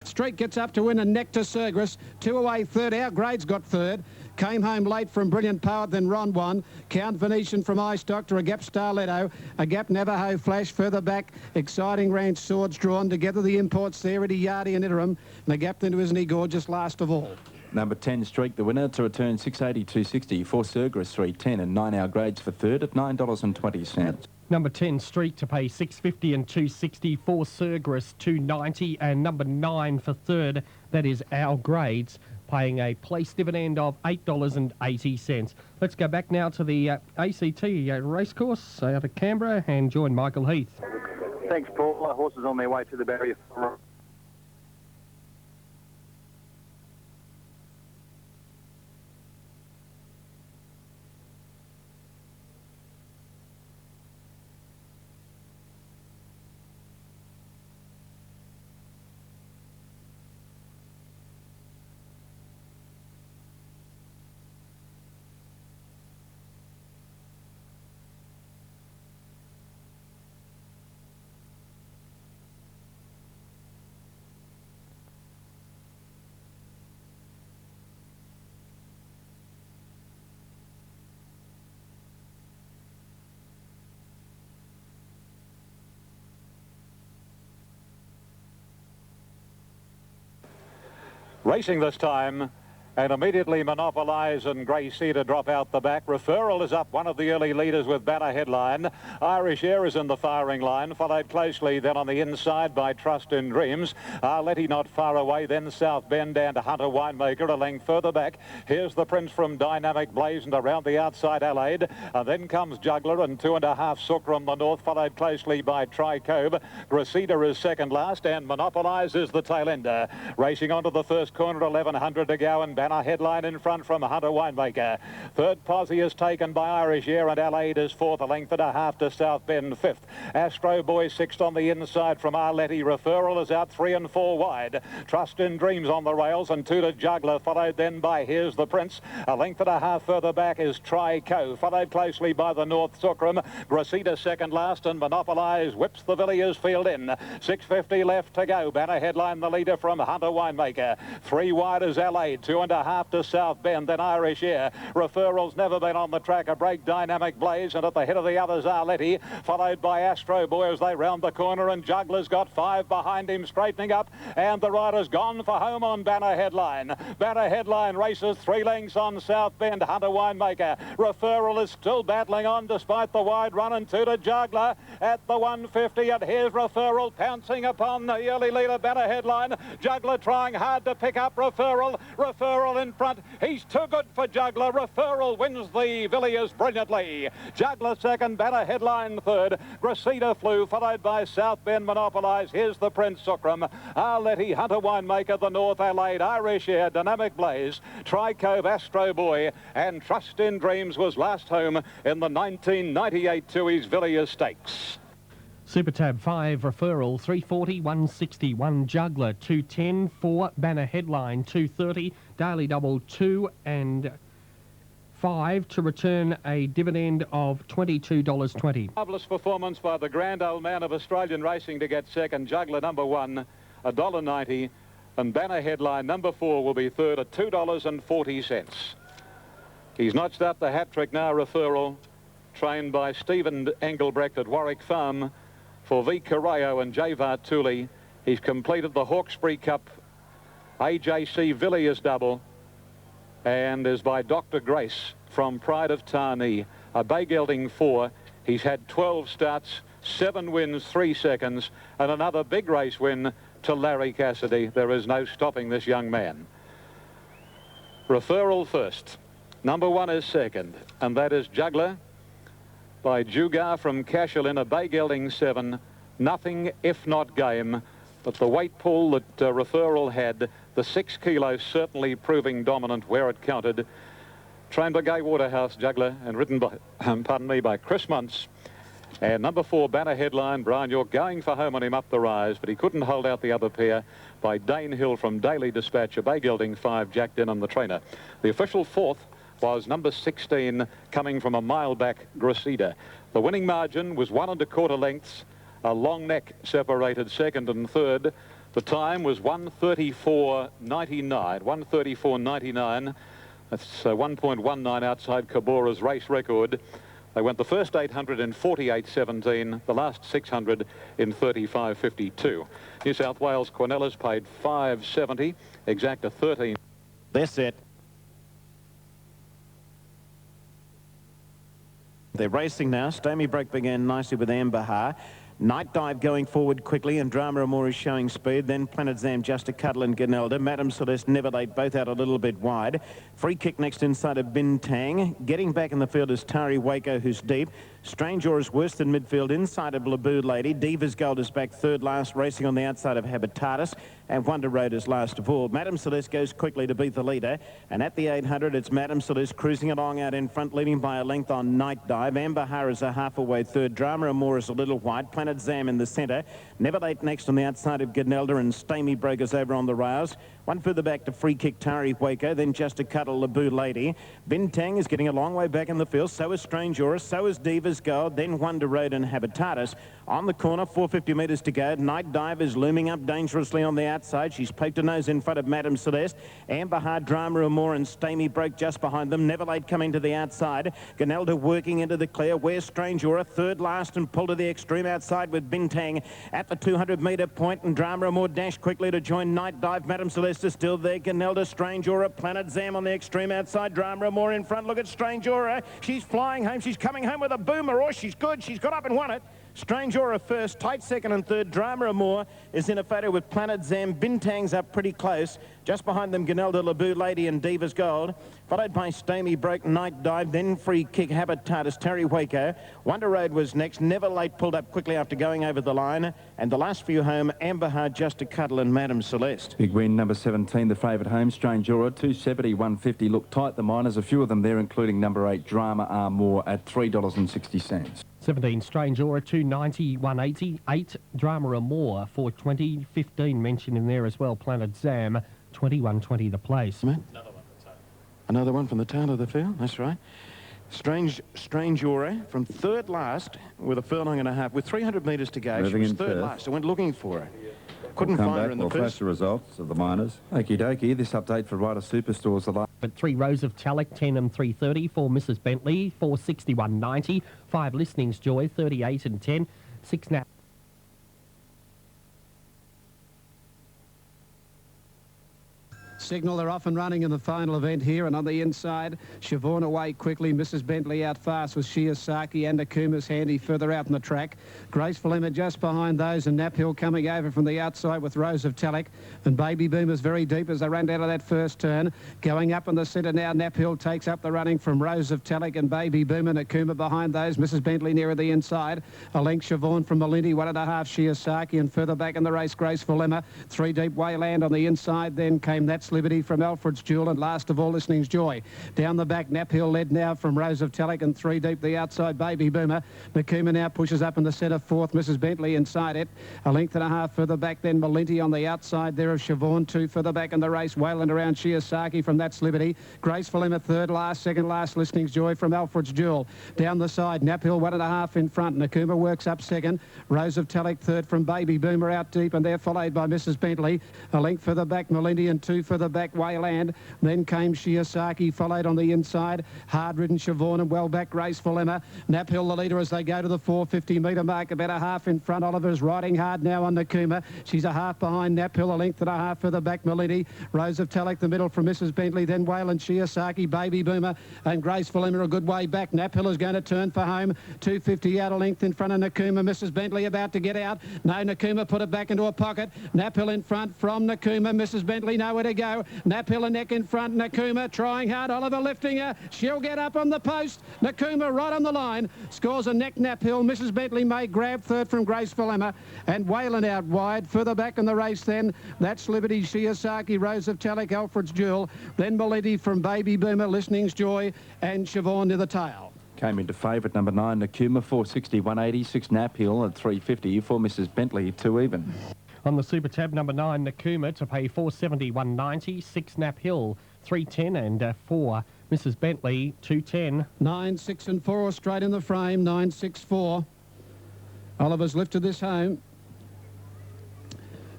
Street gets up to win, and Nectar Cerberus. 2 away third. Our Grade's got third. Came home late from Brilliant Poet, then Ron won. Count Venetian from Ice Doctor, a gap Starletto, a gap Navajo Flash. Further back, Exciting Ranch, Swords Drawn. Together the imports there, Eddie Yardy and Interim. And a gap into Isn't He Gorgeous last of all. Number 10, Streak, the winner, to return 680-260 for Cerberus 310 and 9 Our Grades for third at $9.20. Number 10, Streak, to pay $6.50 and $2.60 for Cerberus $2.90, and number 9 for third, that is Our Grades, paying a place dividend of $8.80. Let's go back now to the ACT racecourse out of Canberra and join Michael Heath. Thanks, Paul. Our horses on their way to the barrier. Racing this time, and immediately Monopolize and Grey Cedar drop out the back. Referral is up, one of the early leaders with Banner Headline. Irish Air is in the firing line, followed closely then on the inside by Trust in Dreams. Arletty not far away, then South Bend and Hunter Winemaker a length further back. Here's the Prince from Dynamic Blaze and around the outside Allied. And then comes Juggler and 2.5 Sukra on the north, followed closely by Tri-Cove. Gracida is second last and Monopolize is the tail ender. Racing onto the first corner, 1100 to go, and Banner Headline in front from Hunter Winemaker. Third posse is taken by Irish Air and Allied is fourth, a length and a half to South Bend fifth. Astro Boy sixth on the inside from Arletty. Referral is out 3 and 4 wide. Trust in Dreams on the rails and 2 to Juggler, followed then by Here's the Prince. A length and a half further back is Tri-Co, followed closely by the North Sukram. Gracida second last and Monopolize whips the Villiers field in. 6:50 left to go. Banner Headline the leader from Hunter Winemaker. 3 wide is Allied, 2.5 to South Bend, then Irish Air. Referral's never been on the track. A break Dynamic Blaze, and at the head of the others Arletty, followed by Astro Boy as they round the corner, and Juggler's got 5 behind him straightening up, and the rider's gone for home on Banner Headline. Banner Headline races 3 lengths on South Bend. Hunter Winemaker. Referral is still battling on despite the wide run, and 2 to Juggler at the 150, and here's Referral pouncing upon the early leader Banner Headline. Juggler trying hard to pick up Referral. Referral in front. He's too good for Juggler. Referral wins the Villiers brilliantly. Juggler second, Banner Headline third. Gracida flew, followed by South Bend Monopolize. Here's the Prince Sukram. Arletty, Hunter Winemaker, the North Allied, Irish Air, Dynamic Blaze, Tri-Cove, Astro Boy, and Trust in Dreams was last home in the 1998 Tui's Villiers Stakes. Super Tab 5, Referral 340, 161, Juggler 210, 4 Banner Headline 230, Daily Double 2 and 5 to return a dividend of $22.20. Marvellous performance by the grand old man of Australian racing to get second. Juggler number 1, $1.90, and Banner Headline number 4 will be third at $2.40. He's notched up the hat trick now, Referral, trained by Stephen Engelbrecht at Warwick Farm for V. Correo and Javar Tooley. He's completed the Hawkesbury Cup AJC Villiers double and is by Dr. Grace from Pride of Tarnee, a bay gelding 4. He's had 12 starts, 7 wins, 3 seconds, and another big race win to Larry Cassidy. There is no stopping this young man. Referral first. Number 1 is second, and that is Juggler by Jugar from Cashelin, a bay gelding 7. Nothing if not game, but the weight pull that Referral had, the 6 kilos certainly proving dominant where it counted. Trained by Gay Waterhouse, Juggler, and ridden by, by Chris Muntz. And number 4, Banner Headline, Brian York going for home on him up the rise, but he couldn't hold out the other pair by Dane Hill from Daily Dispatch, a bay gelding 5, Jack Denham the trainer. The official 4th was number 16, coming from a mile back, Gracida. The winning margin was 1 1/4 lengths. A long neck separated second and third. The time was 1:34.99. 1:34.99. That's 1.19 outside Cabora's race record. They went the first 800 in 48.17, the last 600 in 35.52. New South Wales Quinellas paid $5.70, Exacta 13. They're set. They're racing now. Stamy Broke began nicely with Amber Ha. Night Dive going forward quickly, and Drama Amore is showing speed. Then Planet Zam, Just a Cuddle, and Ganelda. Madame Celeste, Never Late, both out a little bit wide. Free Kick next inside of Bintang. Getting back in the field is Tari Waco, who's deep. Strange Aura's worse than midfield inside of Laboo Lady. Diva's Gold is back third last, racing on the outside of Habitatus. And Wonder Road is last of all. Madame Celeste goes quickly to beat the leader. And at the 800, it's Madame Celeste cruising along out in front, leading by a length on Night Dive. Amber Ha is a half away third. Drama Amore is a little wide. Planet Zam in the centre. Never Late next on the outside of Ganelda, and Stamy Brokers over on the rails. One further back to Free Kick, Tari Waco, then Just a Cuddle, Laboo Lady. Bintang is getting a long way back in the field. So is Strange Aura, so is Diva's Gold, then Wonder Road and Habitatus. On the corner, 450 metres to go. Night Dive is looming up dangerously on the outside. She's poked her nose in front of Madame Celeste. Amber Ha, Drama Amore and Stamy Broke just behind them. Never Late coming to the outside. Ganelda working into the clear. Where's Strange Aura? Third last and pulled to the extreme outside with Bintang at the 200 metre point, and Drama Amore dashed quickly to join Night Dive. Madame Celeste is still there. Ganelda, Strange Aura, Planet Zam on the extreme outside. Drama Amore in front. Look at Strange Aura. She's flying home. She's coming home with a boomer. Oh, she's good. She's got up and won it. Strange Aura first, tight second and third. Drama Amore is in a photo with Planet Zam. Bintang's up pretty close. Just behind them, Ganelda, Laboo Lady and Diva's Gold. Followed by Stamy Broke, Night Dive, then Free Kick, Habitatus, Tari Waco. Wonder Road was next. Never Late pulled up quickly after going over the line. And the last few home, Amber Ha, Just a Cuddle and Madame Celeste. Big win, number 17, the favourite home, Strange Aura, 270, 150. Look tight, the minors, a few of them there, including number 8, Drama Amore at $3.60. 17, Strange Aura, 290, 180. 8, Drama Amore, 420. 15 mentioned in there as well, Planet Zam, 21.20 the place. Another one from the tail of the field, that's right. Strange Aura from third last with a furlong and a half, with 300 metres to go. Moving she was in third first. last. I went looking for her. Couldn't We'll come find her back, in the we'll flash first. the results of the minors. Okie dokie, this update for Ryder Superstores. The But 3 rows of Talek, 10 and 330. 4 Mrs. Bentley, 460, 190. 5 Listenings Joy, 38 and 10. 6 Nap. Signal they're off and running in the final event here, and on the inside, Siobhan away quickly. Mrs. Bentley out fast with Shiosaki and Akuma's handy further out in the track. Graceful Emma just behind those, and Nap Hill coming over from the outside with Rose of Talek, and Baby Boomer's very deep as they ran down to that first turn. Going up in the centre now, Nap Hill takes up the running from Rose of Talek and Baby Boomer. Akuma behind those, Mrs. Bentley nearer the inside. A length Siobhan from Melindy, 1.5 Shiosaki, and further back in the race, Graceful Emma. 3 deep Wayland on the inside, then came That's Liberty from Alfred's Jewel, and last of all, Listening's Joy. Down the back, Nap Hill led now from Rose of Talek, and 3 deep the outside, Baby Boomer. Nakuma now pushes up in the centre, 4th, Mrs. Bentley inside it. A length and a half further back, then Melinty on the outside there of Siobhan. 2 further back in the race, Wayland around Shiosaki from That's Liberty. Graceful Emma third last, second last, Listening's Joy from Alfred's Jewel. Down the side, Nap Hill 1.5 in front. Nakuma works up second. Rose of Talek third from Baby Boomer out deep, and they're followed by Mrs. Bentley. A length further back, Melindy, and 2 further back, Wayland. Then came Shiosaki, followed on the inside. Hard-ridden Siobhan and well back, Graceful Emma. Nap Hill the leader as they go to the 450 metre mark, about a half in front. Oliver's riding hard now on Nakuma. She's a half behind Nap Hill, a length and a half further back, Melindy. Rose of Talek the middle from Mrs. Bentley, then Wayland, Shiosaki, Baby Boomer and Graceful Emma a good way back. Nap Hill is going to turn for home. 250 out a length in front of Nakuma. Mrs. Bentley about to get out. No, Nakuma put it back into a pocket. Nap Hill in front from Nakuma. Mrs. Bentley nowhere to go. Nap Hill a neck in front. Nakuma trying hard. Oliver lifting her. She'll get up on the post. Nakuma right on the line. Scores a neck, Nap Hill. Mrs. Bentley may grab third from Graceful Emma. And Wayland out wide. Further back in the race then, That's Liberty, Shiosaki, Rose of Talek, Alfred's Jewel. Then Melindy from Baby Boomer, Listening's Joy, and Siobhan near the tail. came into favourite, number 9, Nakuma, 460, 180. 6 Nap Hill at 350. 4 Mrs. Bentley, 2 even. On the Super Tab, number 9, Nakuma to pay 470, 190. 6 Nap Hill, 310, and 4 Mrs. Bentley, 210. 9, 6 and 4 straight in the frame. 9, 6, 4. Oliver's lifted this home.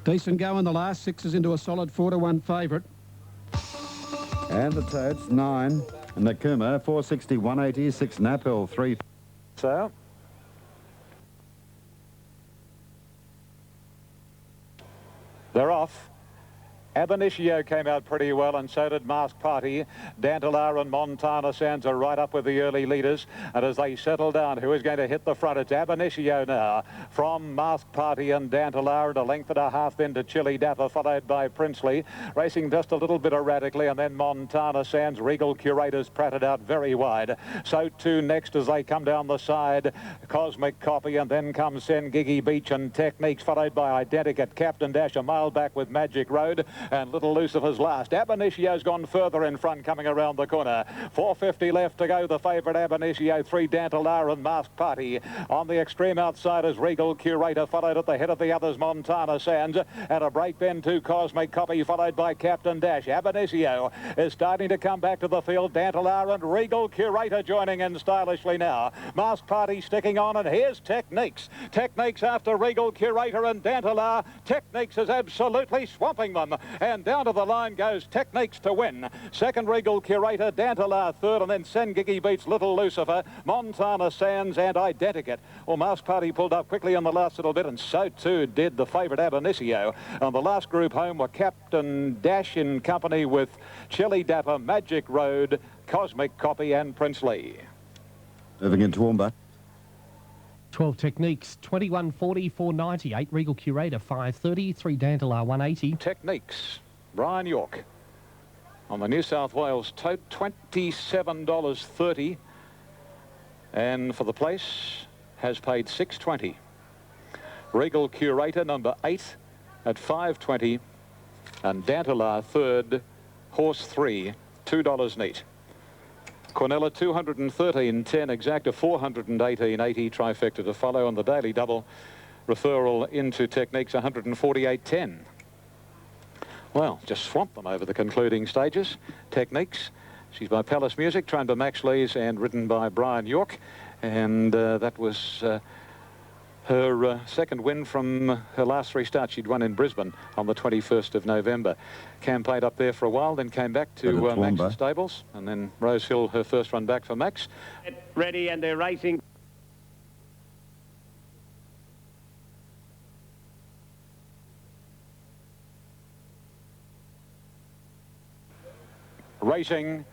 Decent go in the last. 6 is into a solid 4-1 favourite. And the Toads, 9. Nakuma, 460, 180. 6 Naphill, 3. So, they're off. Ab Initio came out pretty well, and so did Masked Party. Dantalar and Montana Sands are right up with the early leaders. And as they settle down, who is going to hit the front? It's Ab Initio now. From Masked Party and Dantalar, and a length and a half then to Chili Dapper, followed by Princely. Racing just a little bit erratically, and then Montana Sands. Regal Curators pratted out very wide. So too next as they come down the side, Cosmic Copy, and then comes Sengigi Beach and Techniques, followed by Identicat, Captain Dash a mile back with Magic Road, and Little Lucifer's last. Ab Initio's gone further in front, coming around the corner. 450 left to go. The favourite Ab Initio, 3 Dantalar and Masked Party. On the extreme outside is Regal Curator, followed at the head of the others Montana Sands, and a break then to Cosmic Copy, followed by Captain Dash. Ab Initio is starting to come back to the field. Dantalar and Regal Curator joining in stylishly now. Masked Party sticking on, and here's Techniques. Techniques after Regal Curator and Dantalar. Techniques is absolutely swamping them. And down to the line goes Techniques to win. Second, Regal Curator, Dantalar third, and then Sengigi beats Little Lucifer, Montana Sands and Identicat. Well, Masked Party pulled up quickly in the last little bit, and so too did the favourite Ab Initio. And the last group home were Captain Dash in company with Chili Dapper, Magic Road, Cosmic Copy and Princely. Moving into Toowoomba. 12 Techniques, 21.40, 4.90. 8 Regal Curator, 5.30. 3 Dantalar, 180. Techniques, Brian York on the New South Wales tote, $27.30, and for the place has paid $6.20. Regal Curator number 8 at $5.20, and Dantalar third, horse 3, $2 neat. Cornella 213.10, exacta 418.80, trifecta to follow, on the daily double. Referral into Techniques 148.10. Well, just swamped them over the concluding stages. Techniques, she's by Palace Music, trained by Max Lees and ridden by Brian York, and that was her second win from her last 3 starts. She'd won in Brisbane on the 21st of November. Campaigned up there for a while, then came back to Max's stables, and then Rosehill, her first run back for Max. Ready, and they're racing. Racing.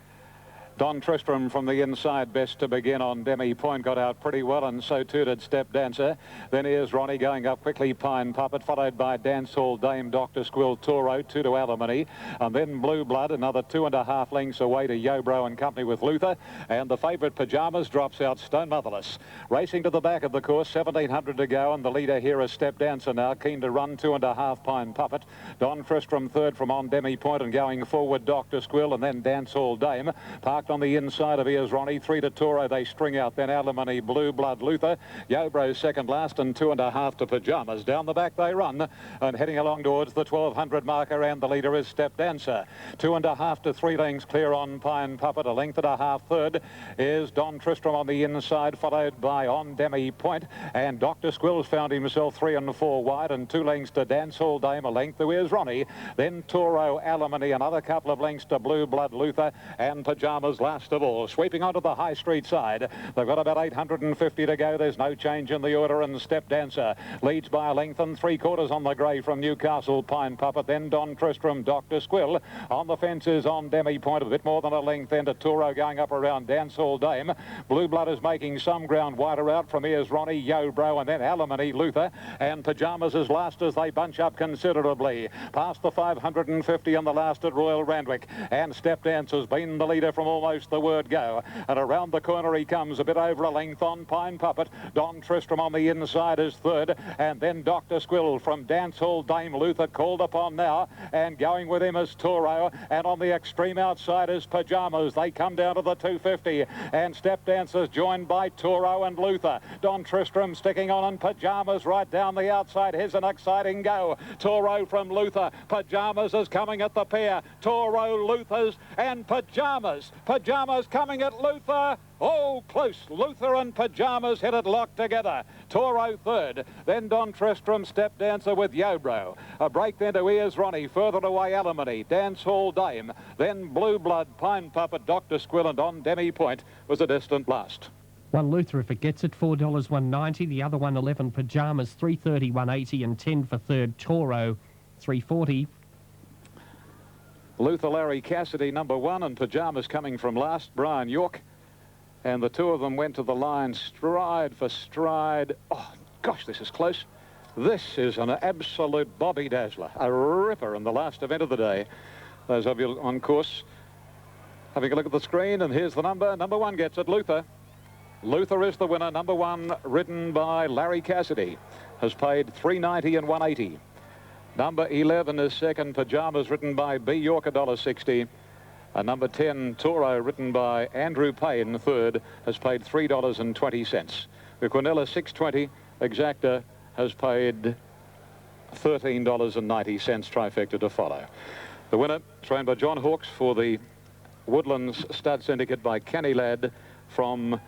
Don Tristram from the inside, best to begin on Demi Point, got out pretty well, and so too did Step Dancer. Then here's Ronnie going up quickly, Pine Puppet, followed by Dance Hall Dame, Dr. Squill, Toro, 2 to Alimony, and then Blue Blood, another 2.5 lengths away to Yobro and company with Luther, and the favourite Pyjamas drops out Stone Motherless. Racing to the back of the course, 1,700 to go, and the leader here is Step Dancer now, keen to run, 2.5 Pine Puppet. Don Tristram third from on Demi Point, and going forward Dr. Squill, and then Dance Hall Dame. Parked on the inside of Here's Ronnie, 3 to Toro, they string out, then Alimony, Blue Blood, Luther, Yobro second last, and 2.5 to Pyjamas. Down the back they run, and heading along towards the 1,200 marker, and the leader is Step Dancer. 2.5 to 3 lengths clear on Pine Puppet, a length and a half third is Don Tristram on the inside, followed by On Demi Point, and Dr. Squills found himself 3 and 4 wide, and 2 lengths to Dance Hall Dame, a length to Here's Ronnie, then Toro, Alimony, another couple of lengths to Blue Blood, Luther, and Pyjamas last of all. Sweeping onto the High Street side, they've got about 850 to go. There's no change in the order, and Step Dancer leads by a length and 3/4 on the grey from Newcastle, Pine Puppet, then Don Tristram, Dr. Squill. On the fences on Demi Point, a bit more than a length, then to Toro going up around Dance Hall Dame. Blue Blood is making some ground wider out from Here's Ronnie, Yobro, and then Alimony, Luther, and Pyjamas is last as they bunch up considerably. Past the 550 on the last at Royal Randwick, and Step Dancer's been the leader from almost the word go. And around the corner he comes, a bit over a length on Pine Puppet. Don Tristram on the inside is third, and then Dr. Squill from Dance Hall Dame, Luther called upon now, and going with him is Toro, and on the extreme outside is Pyjamas. They come down to the 250, and Step Dancer's joined by Toro and Luther. Don Tristram sticking on, and Pyjamas right down the outside. Here's an exciting go. Toro from Luther. Pyjamas is coming at the pair. Toro, Luther's, and Pyjamas. Pyjamas coming at Luther. Oh, close. Luther and Pyjamas hit it locked together. Toro third. Then Don Tristram, Step Dancer with Yobro. A break then to Ears Ronnie. Further away Alimony. Dance Hall Dame. Then Blue Blood, Pine Puppet, Dr. Squill and On Demi Point was a distant last. One Luther if it gets it, $4 190. The other one 11 Pyjamas, 330 180, and 10 for third. Toro 340. Luther Larry Cassidy number 1 and Pyjamas coming from last. Brian York. And the two of them went to the line stride for stride. Oh, gosh, this is close. This is an absolute Bobby Dazzler. A ripper in the last event of the day. Those of you on course having a look at the screen, and here's the number. Number 1 gets it, Luther. Luther is the winner. Number 1, ridden by Larry Cassidy, has paid $3.90 and $1.80. Number 11 is second, Pyjamas, ridden by B. York, $1.60. And number 10, Toro, ridden by Andrew Payne, third, has paid $3.20. The Quinella 620 Exacta has paid $13.90, trifecta to follow. The winner, trained by John Hawkes for the Woodlands Stud Syndicate by Kenny Ladd from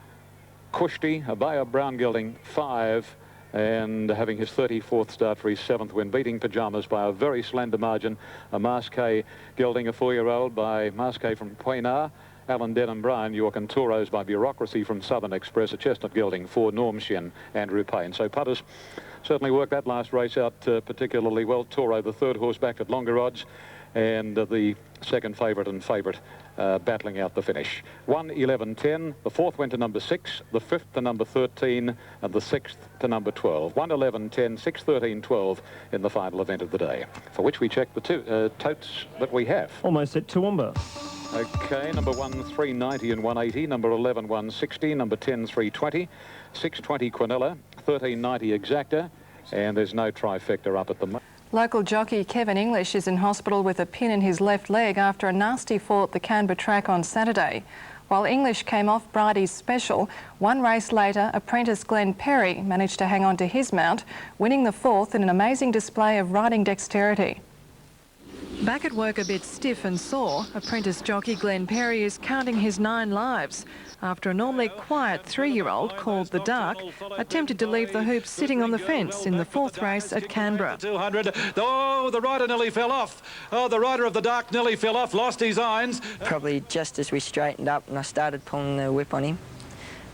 Kushti, a Bay of Brown Gelding 5, and having his 34th start for his 7th win, beating Pyjamas by a very slender margin. A Masqué Gelding, a 4-year-old by Masqué from Poinar, Alan Denham, Brian York, and Toros by Bureaucracy from Southern Express, a chestnut gelding for Norm Shin, Andrew Payne. So putters certainly worked that last race out particularly well. Toro, the third horse, backed at longer odds, and the second favourite and favourite battling out the finish. 1, 11, 10. The fourth went to number 6, the fifth to number 13, and the sixth to number 12. 1, 11, 10, 6, 13, 12 in the final event of the day, for which we check the two totes that we have. Almost at Toowoomba. Okay, number 1, 390 and 180. Number 11, 160. Number 10, 320. 620 Quinella. 1390 Exacta. And there's no trifecta up at the moment. Local jockey Kevin English is in hospital with a pin in his left leg after a nasty fall at the Canberra track on Saturday. While English came off Bridie's special, one race later, apprentice Glenn Perry managed to hang on to his mount, winning the fourth in an amazing display of riding dexterity. Back at work a bit stiff and sore, apprentice jockey Glenn Perry is counting his 9 lives after a normally quiet 3-year-old called The Dark attempted to leave the hoops sitting on the fence in the 4th race at Canberra. 200. Oh, the rider nearly fell off. Oh, the rider of The Dark nearly fell off, lost his irons. Probably just as we straightened up and I started pulling the whip on him,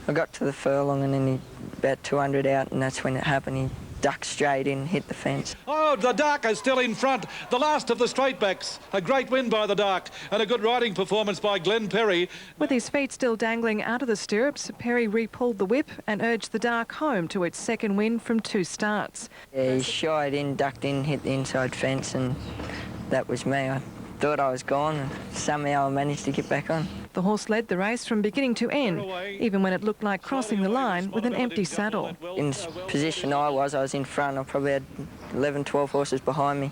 I got to the furlong and then he about 200 out, and that's when it happened. He ducked straight in, hit the fence. Oh, The Dark is still in front. The last of the straight backs. A great win by The Dark and a good riding performance by Glenn Perry. With his feet still dangling out of the stirrups, Perry re-pulled the whip and urged The Dark home to its 2nd win from 2 starts. Yeah, he shied in, ducked in, hit the inside fence, and that was me. I thought I was gone, and somehow I managed to get back on. The horse led the race from beginning to end, even when it looked like crossing the line with an empty saddle. In the position I was in front. I probably had 11, 12 horses behind me.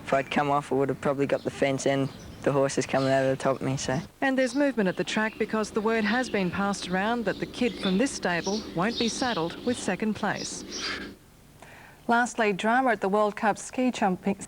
If I'd come off, I would have probably got the fence and the horses coming over the top of me. So. And there's movement at the track because the word has been passed around that the kid from this stable won't be saddled with 2nd place. Lastly, drama at the World Cup ski jumping.